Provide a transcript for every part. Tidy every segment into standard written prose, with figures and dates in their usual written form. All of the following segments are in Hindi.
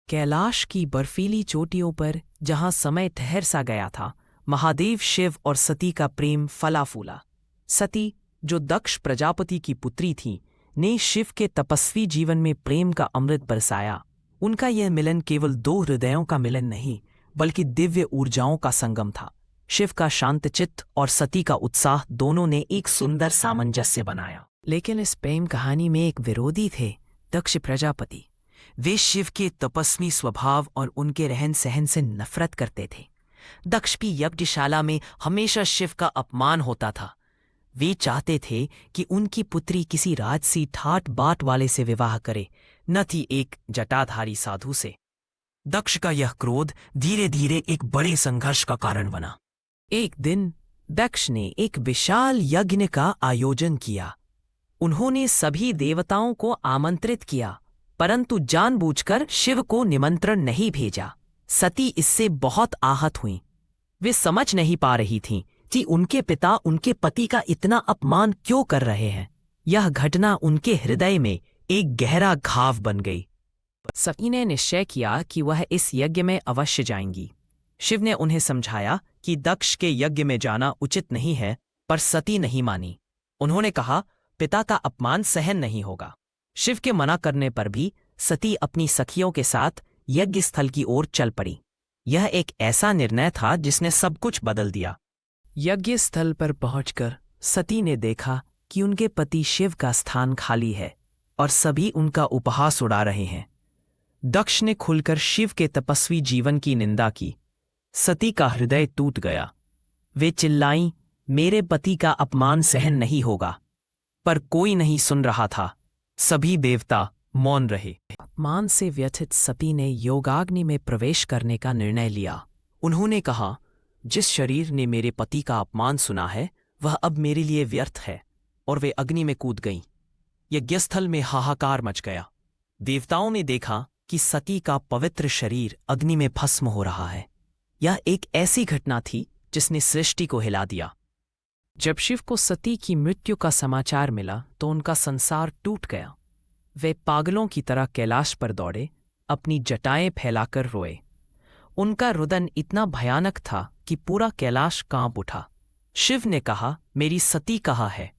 कैलाश की बर्फीली चोटियों पर जहां समय ठहर सा गया था, महादेव शिव और सती का प्रेम फला फूला। सती, जो दक्ष प्रजापति की पुत्री थी, ने शिव के तपस्वी जीवन में प्रेम का अमृत बरसाया। उनका यह मिलन केवल दो हृदयों का मिलन नहीं, बल्कि दिव्य ऊर्जाओं का संगम था। शिव का शांतचित्त और सती का उत्साह दोनों ने एक सुंदर सामंजस्य बनाया। लेकिन इस प्रेम कहानी में एक विरोधी थे, दक्ष प्रजापति। वे शिव के तपस्वी स्वभाव और उनके रहन सहन से नफरत करते थे। दक्ष की यज्ञशाला में हमेशा शिव का अपमान होता था। वे चाहते थे कि उनकी पुत्री किसी राजसी ठाट बाट वाले से विवाह करे, न कि एक जटाधारी साधु से। दक्ष का यह क्रोध धीरे धीरे एक बड़े संघर्ष का कारण बना। एक दिन दक्ष ने एक विशाल यज्ञ का आयोजन किया। उन्होंने सभी देवताओं को आमंत्रित किया, परंतु जानबूझकर शिव को निमंत्रण नहीं भेजा। सती इससे बहुत आहत हुईं। वे समझ नहीं पा रही थीं कि उनके पिता उनके पति का इतना अपमान क्यों कर रहे हैं। यह घटना उनके हृदय में एक गहरा घाव बन गई। सती ने निश्चय किया कि वह इस यज्ञ में अवश्य जाएंगी। शिव ने उन्हें समझाया कि दक्ष के यज्ञ में जाना उचित नहीं है, पर सती नहीं मानी। उन्होंने कहा, पिता का अपमान सहन नहीं होगा। शिव के मना करने पर भी सती अपनी सखियों के साथ यज्ञ स्थल की ओर चल पड़ी। यह एक ऐसा निर्णय था जिसने सब कुछ बदल दिया। यज्ञ स्थल पर पहुंचकर सती ने देखा कि उनके पति शिव का स्थान खाली है और सभी उनका उपहास उड़ा रहे हैं। दक्ष ने खुलकर शिव के तपस्वी जीवन की निंदा की। सती का हृदय टूट गया। वे चिल्लाईं, मेरे पति का अपमान सहन नहीं होगा। पर कोई नहीं सुन रहा था। सभी देवता मौन रहे। अपमान से व्यथित सती ने योगाग्नि में प्रवेश करने का निर्णय लिया। उन्होंने कहा, जिस शरीर ने मेरे पति का अपमान सुना है, वह अब मेरे लिए व्यर्थ है। और वे अग्नि में कूद गईं। यज्ञस्थल में हाहाकार मच गया। देवताओं ने देखा कि सती का पवित्र शरीर अग्नि में भस्म हो रहा है। यह एक ऐसी घटना थी जिसने सृष्टि को हिला दिया। जब शिव को सती की मृत्यु का समाचार मिला तो उनका संसार टूट गया। वे पागलों की तरह कैलाश पर दौड़े, अपनी जटाएं फैलाकर रोए। उनका रुदन इतना भयानक था कि पूरा कैलाश कांप उठा। शिव ने कहा, मेरी सती कहाँ है?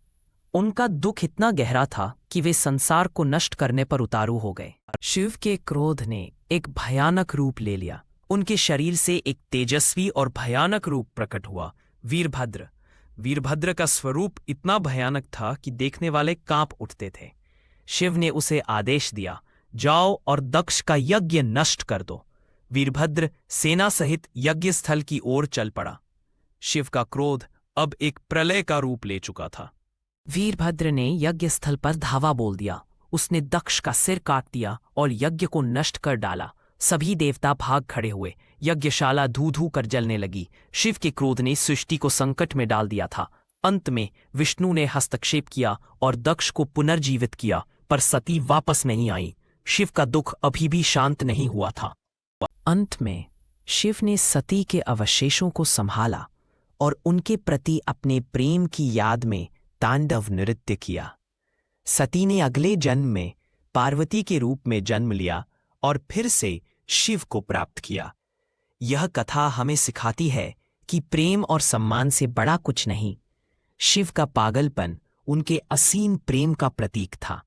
उनका दुख इतना गहरा था कि वे संसार को नष्ट करने पर उतारू हो गए। शिव के क्रोध ने एक भयानक रूप ले लिया। उनके शरीर से एक तेजस्वी और भयानक रूप प्रकट हुआ, वीरभद्र। वीरभद्र का स्वरूप इतना भयानक था कि देखने वाले कांप उठते थे। शिव ने उसे आदेश दिया, जाओ और दक्ष का यज्ञ नष्ट कर दो। वीरभद्र सेना सहित यज्ञ स्थल की ओर चल पड़ा। शिव का क्रोध अब एक प्रलय का रूप ले चुका था। वीरभद्र ने यज्ञ स्थल पर धावा बोल दिया। उसने दक्ष का सिर काट दिया और यज्ञ को नष्ट कर डाला। सभी देवता भाग खड़े हुए। यज्ञशाला धू धू कर जलने लगी। शिव के क्रोध ने सृष्टि को संकट में डाल दिया था। अंत में विष्णु ने हस्तक्षेप किया और दक्ष को पुनर्जीवित किया, पर सती वापस नहीं आई। शिव का दुख अभी भी शांत नहीं हुआ था। अंत में शिव ने सती के अवशेषों को संभाला और उनके प्रति अपने प्रेम की याद में तांडव नृत्य किया। सती ने अगले जन्म में पार्वती के रूप में जन्म लिया और फिर से शिव को प्राप्त किया। यह कथा हमें सिखाती है कि प्रेम और सम्मान से बड़ा कुछ नहीं। शिव का पागलपन उनके असीम प्रेम का प्रतीक था।